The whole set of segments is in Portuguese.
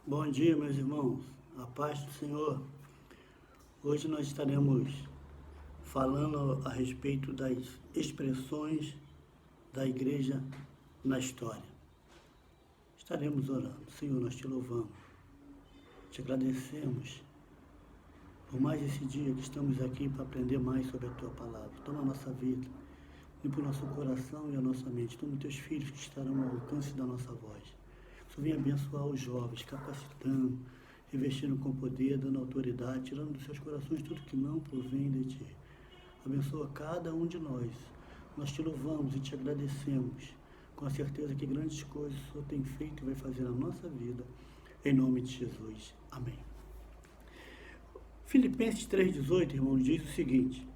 Bom dia, meus irmãos. A paz do Senhor. Hoje nós estaremos falando a respeito das expressões da igreja na história. Estaremos orando. Senhor, nós te louvamos, te agradecemos por mais esse dia que estamos aqui para aprender mais sobre a tua palavra. Toma a nossa vida, limpa o nosso coração e a nossa mente. Toma os teus filhos que estarão ao alcance da nossa voz. Só vem abençoar os jovens, capacitando, revestindo com poder, dando autoridade, tirando dos seus corações tudo que não provém de ti. Abençoa cada um de nós. Nós te louvamos e te agradecemos, com a certeza que grandes coisas o Senhor tem feito e vai fazer na nossa vida, em nome de Jesus. Amém. Filipenses 3,18, irmãos, diz o seguinte: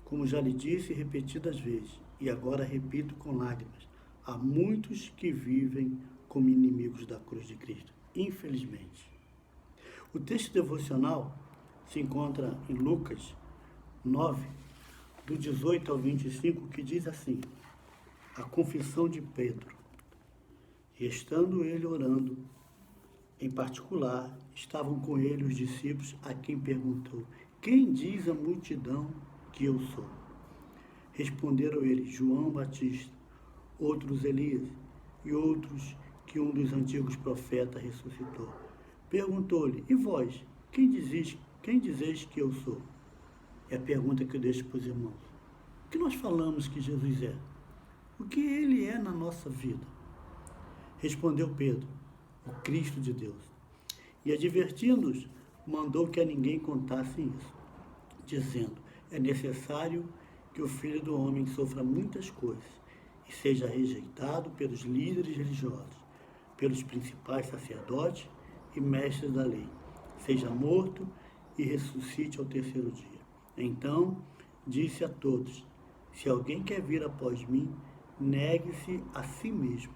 como já lhe disse repetidas vezes, e agora repito com lágrimas, há muitos que vivem como inimigos da cruz de Cristo, infelizmente. O texto devocional se encontra em Lucas 9, do 18 ao 25, que diz assim: a confissão de Pedro. E estando ele orando, em particular, estavam com ele os discípulos, a quem perguntou: quem diz a multidão que eu sou? Responderam eles: João Batista, outros Elias, e outros que um dos antigos profetas ressuscitou. Perguntou-lhe: e vós, quem dizeis que eu sou? É a pergunta que eu deixo para os irmãos. O que nós falamos que Jesus é? O que ele é na nossa vida? Respondeu Pedro: o Cristo de Deus. E advertindo-os, mandou que a ninguém contassem isso, dizendo: é necessário que o Filho do Homem sofra muitas coisas e seja rejeitado pelos líderes religiosos, pelos principais sacerdotes e mestres da lei, seja morto e ressuscite ao terceiro dia. Então disse a todos: se alguém quer vir após mim, negue-se a si mesmo,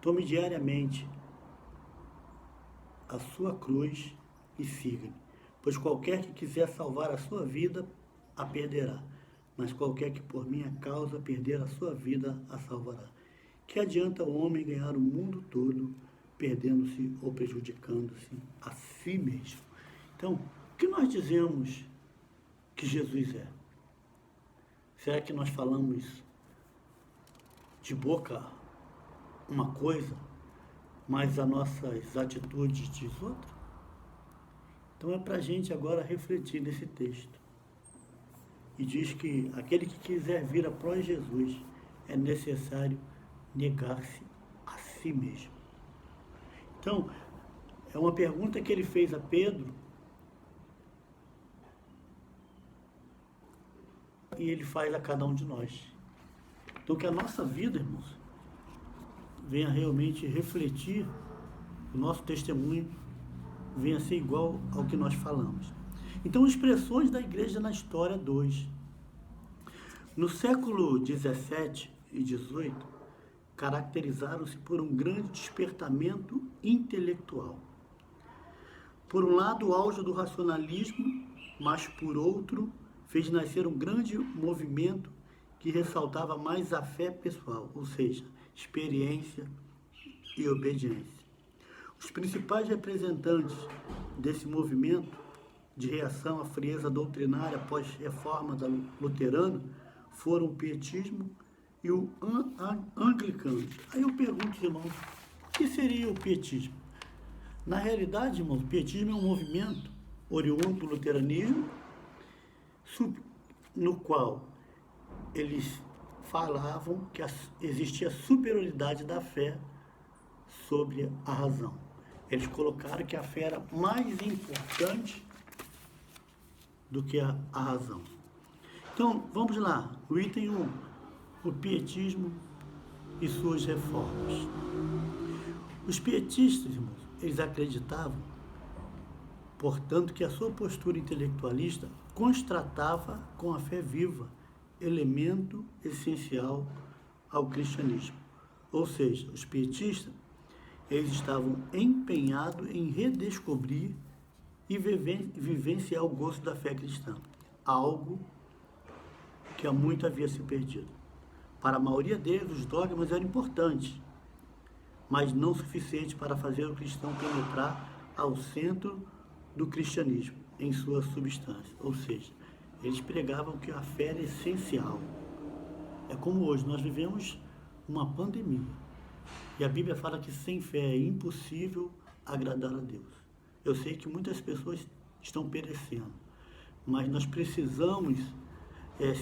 tome diariamente a sua cruz e siga-me. Pois qualquer que quiser salvar a sua vida, a perderá. Mas qualquer que por minha causa perder a sua vida, a salvará. Que adianta o homem ganhar o mundo todo, perdendo-se ou prejudicando-se a si mesmo? Então, o que nós dizemos que Jesus é? Será que nós falamos de boca uma coisa, mas as nossas atitudes diz outra? Então é para a gente agora refletir nesse texto. E diz que aquele que quiser vir após Jesus, é necessário negar-se a si mesmo. Então, é uma pergunta que ele fez a Pedro, e ele faz a cada um de nós. Então, que a nossa vida, irmãos, venha realmente refletir, o nosso testemunho venha a ser igual ao que nós falamos. Então, expressões da igreja na história 2. No século 17 e 18, caracterizaram-se por um grande despertamento intelectual. Por um lado, o auge do racionalismo, mas por outro, fez nascer um grande movimento que ressaltava mais a fé pessoal, ou seja, experiência e obediência. Os principais representantes desse movimento de reação à frieza doutrinária pós-reforma luterana foram o pietismo e o anglicano. Aí eu pergunto, irmãos, o que seria o pietismo? Na realidade, irmãos, o pietismo é um movimento oriundo do luteranismo, no qual eles falavam que existia superioridade da fé sobre a razão. Eles colocaram que a fé era mais importante do que a razão. Então, vamos lá, o item 1, o pietismo e suas reformas. Os pietistas, irmãos, eles acreditavam, portanto, que a sua postura intelectualista contrastava com a fé viva, elemento essencial ao cristianismo. Ou seja, os pietistas, eles estavam empenhados em redescobrir e vivenciar o gosto da fé cristã, algo que há muito havia se perdido. Para a maioria deles, os dogmas eram importantes, mas não suficientes para fazer o cristão penetrar ao centro do cristianismo, em sua substância. Ou seja, eles pregavam que a fé era essencial. É como hoje, nós vivemos uma pandemia. E a Bíblia fala que sem fé é impossível agradar a Deus. Eu sei que muitas pessoas estão perecendo, mas nós precisamos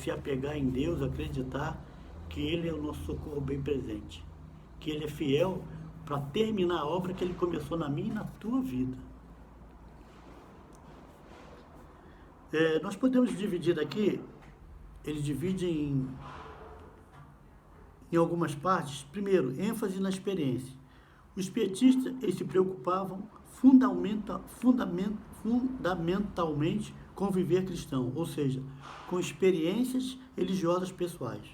se apegar em Deus, acreditar que Ele é o nosso socorro bem presente, que Ele é fiel para terminar a obra que Ele começou na minha e na tua vida. Nós podemos dividir aqui, ele divide em algumas partes. Primeiro, ênfase na experiência. Os pietistas, eles se preocupavam fundamentalmente com o viver cristão, ou seja, com experiências religiosas pessoais.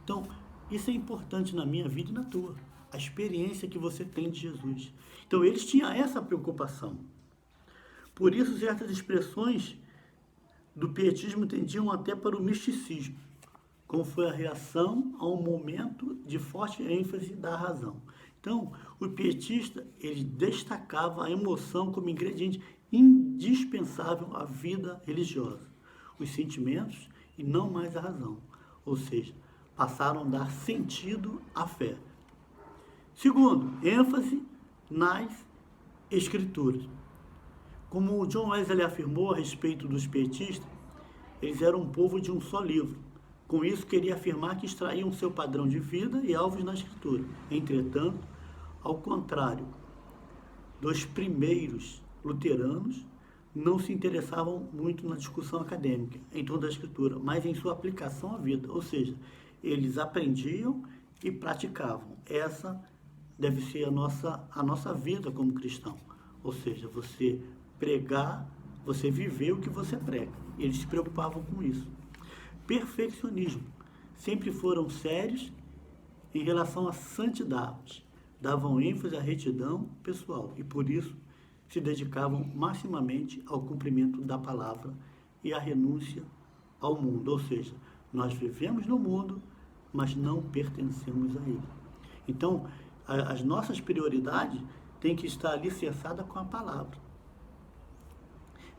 Então, isso é importante na minha vida e na tua, a experiência que você tem de Jesus. Então, eles tinham essa preocupação. Por isso, certas expressões do pietismo tendiam até para o misticismo, como foi a reação a um momento de forte ênfase da razão. Então, o pietista, ele destacava a emoção como ingrediente indispensável à vida religiosa, os sentimentos e não mais a razão, ou seja, passaram a dar sentido à fé. Segundo, ênfase nas escrituras. Como o John Wesley afirmou a respeito dos pietistas, eles eram um povo de um só livro. Com isso, queria afirmar que extraíam seu padrão de vida e alvos na Escritura. Entretanto, ao contrário dos primeiros luteranos, não se interessavam muito na discussão acadêmica em torno da Escritura, mas em sua aplicação à vida. Ou seja, eles aprendiam e praticavam. Essa deve ser a nossa vida como cristão. Ou seja, você pregar, você viver o que você prega. Eles se preocupavam com isso. Perfeccionismo. Sempre foram sérios em relação à santidade. Davam ênfase à retidão pessoal e, por isso, se dedicavam maximamente ao cumprimento da palavra e à renúncia ao mundo. Ou seja, nós vivemos no mundo, mas não pertencemos a ele. Então, as nossas prioridades têm que estar alicerçadas com a palavra.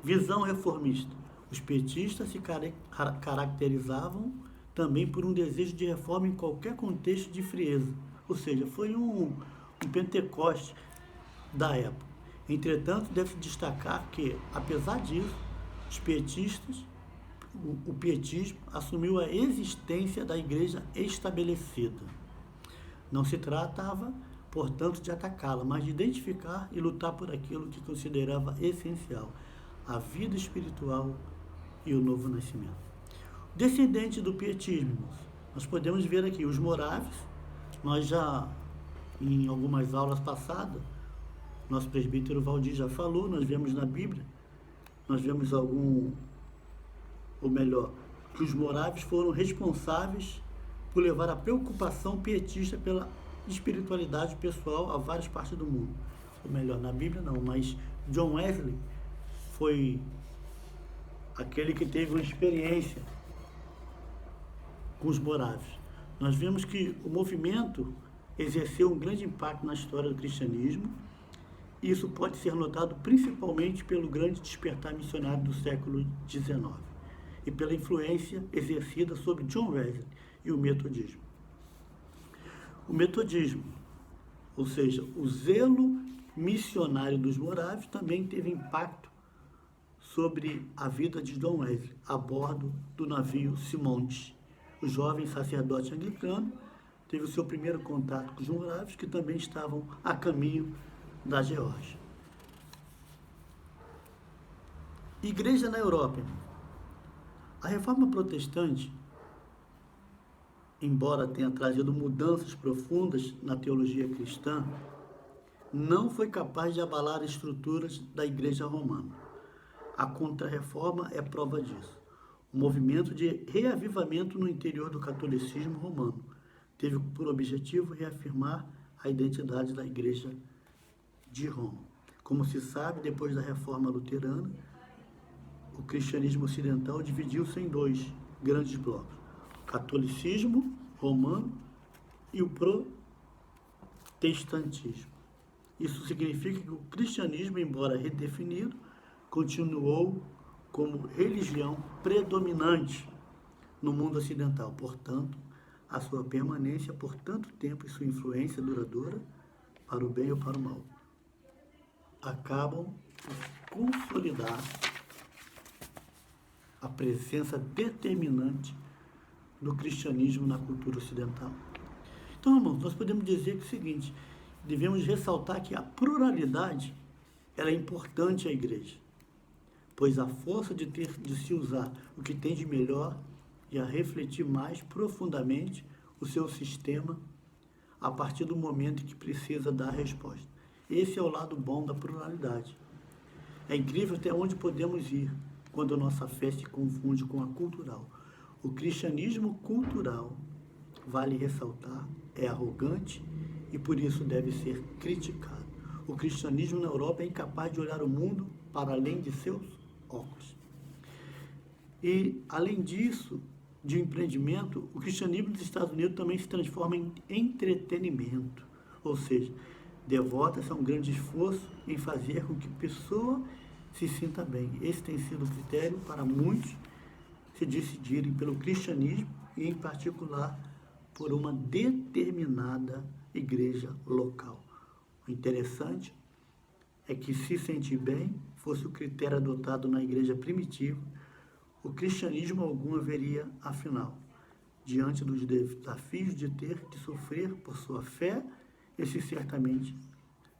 Visão reformista. Os petistas se caracterizavam também por um desejo de reforma em qualquer contexto de frieza. Ou seja, foi um Pentecoste da época. Entretanto, deve-se destacar que, apesar disso, os pietistas, o pietismo assumiu a existência da igreja estabelecida. Não se tratava, portanto, de atacá-la, mas de identificar e lutar por aquilo que considerava essencial, a vida espiritual e o novo nascimento. Descendente do pietismo, nós podemos ver aqui os moráveis. Nós já, em algumas aulas passadas, nosso presbítero Valdir já falou, nós vemos na Bíblia, nós vemos que os moráveis foram responsáveis por levar a preocupação pietista pela espiritualidade pessoal a várias partes do mundo. Ou melhor, na Bíblia não, mas John Wesley foi aquele que teve uma experiência com os moráveis. Nós vemos que o movimento exerceu um grande impacto na história do cristianismo. Isso pode ser notado principalmente pelo grande despertar missionário do século XIX e pela influência exercida sobre John Wesley e o metodismo. O metodismo, ou seja, o zelo missionário dos moráveis, também teve impacto sobre a vida de John Wesley a bordo do navio Simonte. O jovem sacerdote anglicano teve o seu primeiro contato com os moráveis, que também estavam a caminho da Geórgia. Igreja na Europa. A reforma protestante, embora tenha trazido mudanças profundas na teologia cristã, não foi capaz de abalar as estruturas da Igreja romana. A Contra-Reforma é prova disso. O movimento de reavivamento no interior do catolicismo romano teve por objetivo reafirmar a identidade da Igreja de Roma. Como se sabe, depois da Reforma Luterana, o cristianismo ocidental dividiu-se em dois grandes blocos: o catolicismo romano e o protestantismo. Isso significa que o cristianismo, embora redefinido, continuou como religião predominante no mundo ocidental. Portanto, a sua permanência por tanto tempo e sua influência duradoura, para o bem ou para o mal, acabam por consolidar a presença determinante do cristianismo na cultura ocidental. Então, irmãos, nós podemos dizer que é o seguinte: devemos ressaltar que a pluralidade ela é importante à igreja, pois a força de se usar o que tem de melhor e a refletir mais profundamente o seu sistema a partir do momento em que precisa dar a resposta. Esse é o lado bom da pluralidade. É incrível até onde podemos ir quando a nossa fé se confunde com a cultural. O cristianismo cultural, vale ressaltar, é arrogante e por isso deve ser criticado. O cristianismo na Europa é incapaz de olhar o mundo para além de seus óculos. E, além disso, de empreendimento, o cristianismo dos Estados Unidos também se transforma em entretenimento, ou seja, devota-se a um grande esforço em fazer com que a pessoa se sinta bem. Esse tem sido o critério para muitos se decidirem pelo cristianismo e, em particular, por uma determinada igreja local. O interessante é que, se sentir bem fosse o critério adotado na igreja primitiva, o cristianismo algum haveria, afinal, diante dos desafios de ter que sofrer por sua fé, esse certamente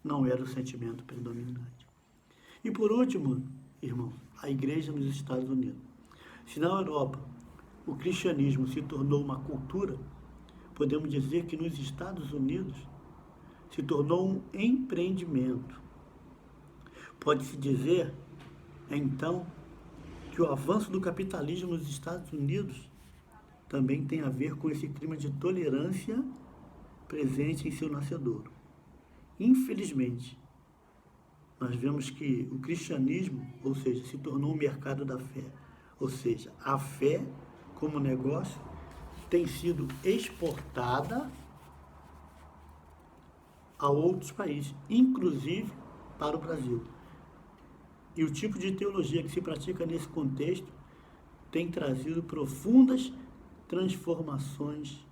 não era o sentimento predominante. E por último, irmãos, a igreja nos Estados Unidos. Se na Europa o cristianismo se tornou uma cultura, podemos dizer que nos Estados Unidos se tornou um empreendimento. Pode-se dizer, então, que o avanço do capitalismo nos Estados Unidos também tem a ver com esse clima de tolerância presente em seu nascedouro. Infelizmente, nós vemos que o cristianismo, ou seja, se tornou um mercado da fé. Ou seja, a fé como negócio tem sido exportada a outros países, inclusive para o Brasil. E o tipo de teologia que se pratica nesse contexto tem trazido profundas transformações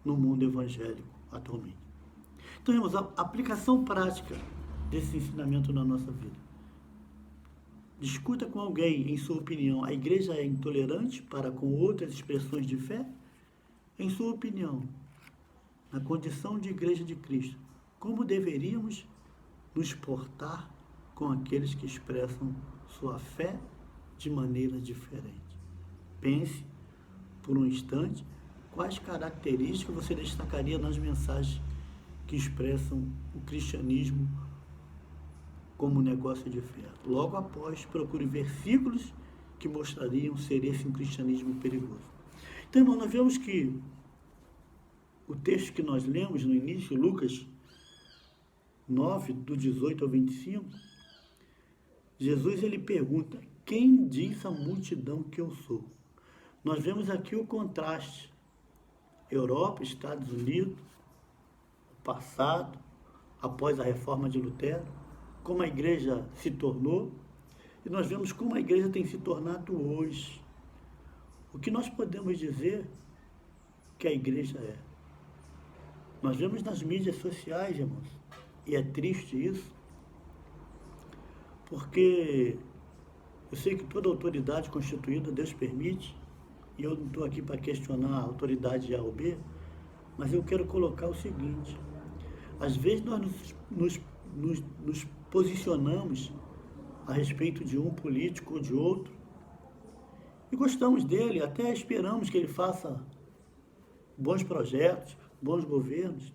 no mundo evangélico atualmente. Então, irmãos, a aplicação prática desse ensinamento na nossa vida. Discuta com alguém, em sua opinião, a igreja é intolerante para com outras expressões de fé? Em sua opinião, na condição de igreja de Cristo, como deveríamos nos portar com aqueles que expressam sua fé de maneira diferente? Pense, por um instante, quais características você destacaria nas mensagens que expressam o cristianismo como negócio de fé. Logo após, procure versículos que mostrariam ser esse um cristianismo perigoso. Então, irmão, nós vemos que o texto que nós lemos no início, Lucas 9, do 18 ao 25, Jesus ele pergunta: quem diz a multidão que eu sou? Nós vemos aqui o contraste. Europa, Estados Unidos, o passado, após a reforma de Lutero, como a igreja se tornou, e nós vemos como a igreja tem se tornado hoje. O que nós podemos dizer que a igreja é? Nós vemos nas mídias sociais, irmãos, e é triste isso, porque eu sei que toda autoridade constituída Deus permite, e eu não estou aqui para questionar a autoridade A ou B, mas eu quero colocar o seguinte: às vezes nós nos posicionamos a respeito de um político ou de outro, e gostamos dele, até esperamos que ele faça bons projetos, bons governos,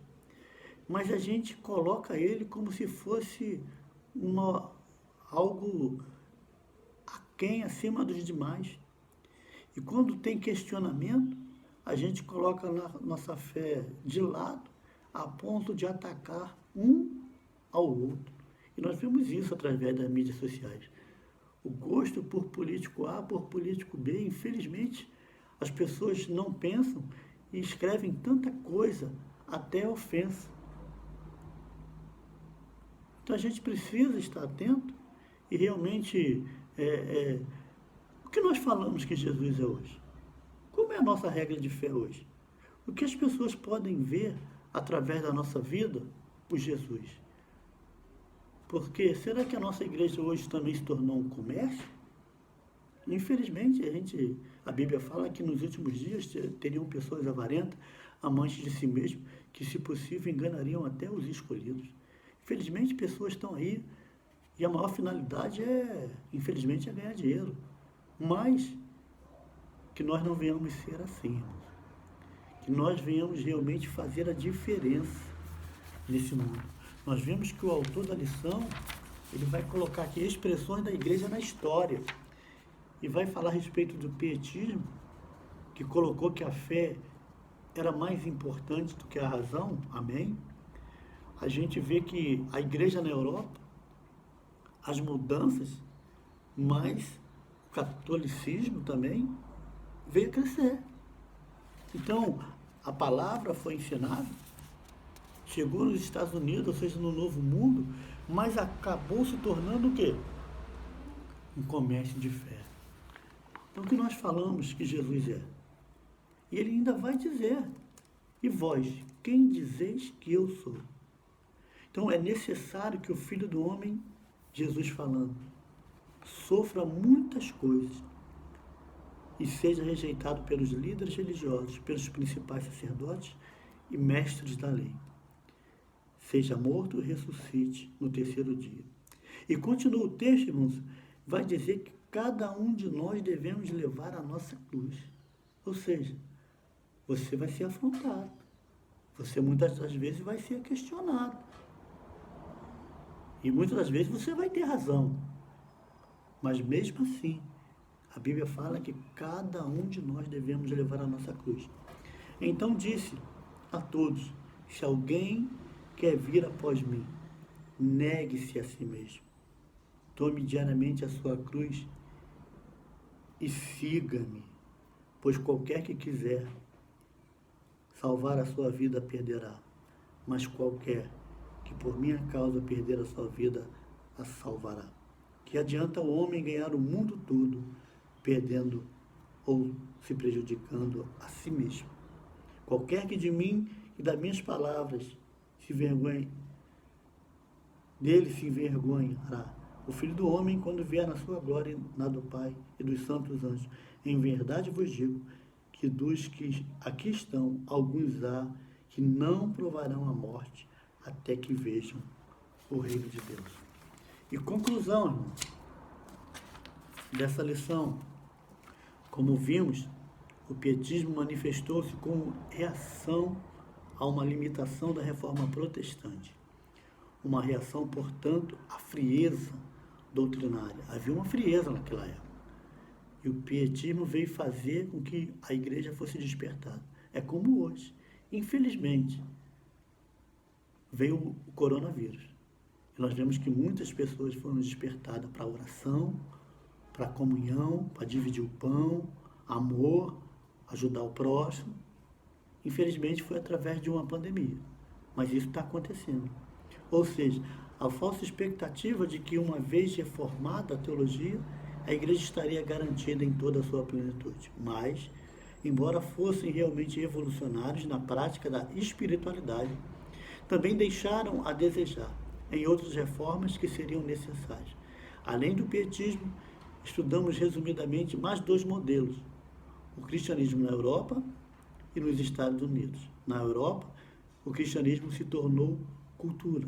mas a gente coloca ele como se fosse algo aquém, acima dos demais. E quando tem questionamento, a gente coloca nossa fé de lado, a ponto de atacar um ao outro. E nós vemos isso através das mídias sociais. O gosto por político A, por político B, infelizmente, as pessoas não pensam e escrevem tanta coisa, até ofensa. Então a gente precisa estar atento e realmente o que nós falamos que Jesus é hoje? Como é a nossa regra de fé hoje? O que as pessoas podem ver através da nossa vida por Jesus? Porque será que a nossa igreja hoje também se tornou um comércio? Infelizmente, a Bíblia fala que nos últimos dias teriam pessoas avarentas, amantes de si mesmo, que, se possível, enganariam até os escolhidos. Infelizmente, pessoas estão aí e a maior finalidade infelizmente, é ganhar dinheiro. Mas que nós não venhamos ser assim, irmãos. Que nós venhamos realmente fazer a diferença nesse mundo. Nós vemos que o autor da lição, ele vai colocar aqui expressões da igreja na história. E vai falar a respeito do pietismo, que colocou que a fé era mais importante do que a razão. Amém? A gente vê que a igreja na Europa, as mudanças, mas o catolicismo também veio a crescer. Então, a palavra foi ensinada, chegou nos Estados Unidos, ou seja, no Novo Mundo, mas acabou se tornando o quê? Um comércio de fé. Então, o que nós falamos que Jesus é? E ele ainda vai dizer, e vós, quem dizeis que eu sou? Então, é necessário que o Filho do Homem, Jesus falando, sofra muitas coisas e seja rejeitado pelos líderes religiosos, pelos principais sacerdotes e mestres da lei. Seja morto e ressuscite no terceiro dia. E continua o texto, irmãos, vai dizer que cada um de nós devemos levar a nossa cruz. Ou seja, você vai ser afrontado. Você muitas das vezes vai ser questionado. E muitas das vezes você vai ter razão. Mas mesmo assim, a Bíblia fala que cada um de nós devemos levar a nossa cruz. Então disse a todos, se alguém quer vir após mim, negue-se a si mesmo. Tome diariamente a sua cruz e siga-me, pois qualquer que quiser salvar a sua vida perderá, mas qualquer que por minha causa perder a sua vida, a salvará. Que adianta o homem ganhar o mundo todo, perdendo ou se prejudicando a si mesmo? Qualquer que de mim e das minhas palavras se envergonhe, dele se envergonhará o Filho do Homem, quando vier na sua glória, na do Pai e dos santos anjos. Em verdade vos digo que dos que aqui estão, alguns há que não provarão a morte até que vejam o reino de Deus. E conclusão, irmão, dessa lição, como vimos, o pietismo manifestou-se como reação a uma limitação da reforma protestante. Uma reação, portanto, à frieza doutrinária. Havia uma frieza naquela época. E o pietismo veio fazer com que a igreja fosse despertada. É como hoje. Infelizmente, veio o coronavírus. E nós vemos que muitas pessoas foram despertadas para a oração, para a comunhão, para dividir o pão, amor, ajudar o próximo. Infelizmente, foi através de uma pandemia. Mas isso está acontecendo. Ou seja, a falsa expectativa de que, uma vez reformada a teologia, a igreja estaria garantida em toda a sua plenitude. Mas, embora fossem realmente revolucionários na prática da espiritualidade, também deixaram a desejar em outras reformas que seriam necessárias. Além do pietismo, estudamos resumidamente mais dois modelos: o cristianismo na Europa e nos Estados Unidos. Na Europa, o cristianismo se tornou cultura,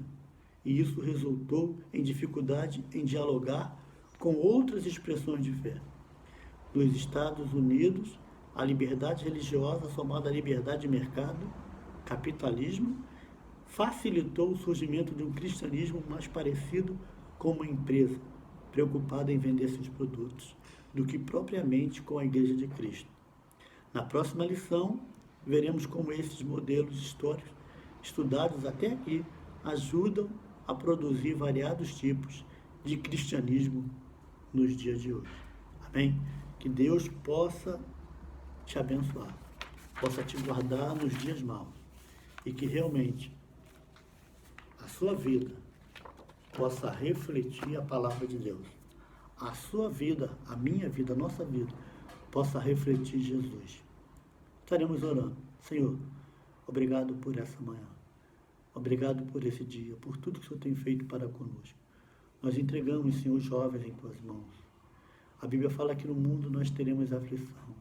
e isso resultou em dificuldade em dialogar com outras expressões de fé. Nos Estados Unidos, a liberdade religiosa, somada à liberdade de mercado, capitalismo, facilitou o surgimento de um cristianismo mais parecido com uma empresa, preocupada em vender seus produtos, do que propriamente com a Igreja de Cristo. Na próxima lição, veremos como esses modelos históricos, estudados até aqui, ajudam a produzir variados tipos de cristianismo nos dias de hoje. Amém? Que Deus possa te abençoar, possa te guardar nos dias maus, e que realmente a sua vida possa refletir a palavra de Deus. A sua vida, a minha vida, a nossa vida, possa refletir Jesus. Estaremos orando. Senhor, obrigado por essa manhã. Obrigado por esse dia, por tudo que o Senhor tem feito para conosco. Nós entregamos, Senhor, os jovens em tuas mãos. A Bíblia fala que no mundo nós teremos aflição.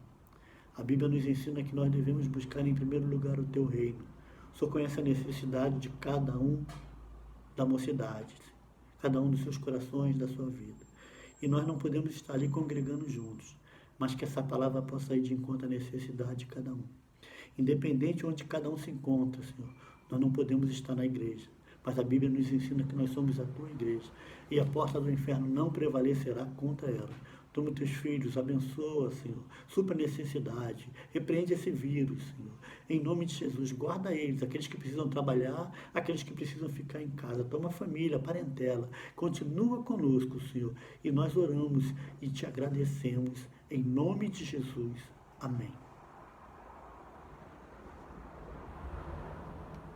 A Bíblia nos ensina que nós devemos buscar em primeiro lugar o teu reino. O Senhor conhece a necessidade de cada um da mocidade, cada um dos seus corações, da sua vida. E nós não podemos estar ali congregando juntos, mas que essa palavra possa ir de encontro à necessidade de cada um. Independente de onde cada um se encontra, Senhor, nós não podemos estar na igreja. Mas a Bíblia nos ensina que nós somos a tua igreja. E a porta do inferno não prevalecerá contra ela. Toma teus filhos, abençoa, Senhor, supra a necessidade, repreende esse vírus, Senhor. Em nome de Jesus, guarda eles, aqueles que precisam trabalhar, aqueles que precisam ficar em casa. Toma a família, a parentela, continua conosco, Senhor. E nós oramos e te agradecemos, em nome de Jesus. Amém.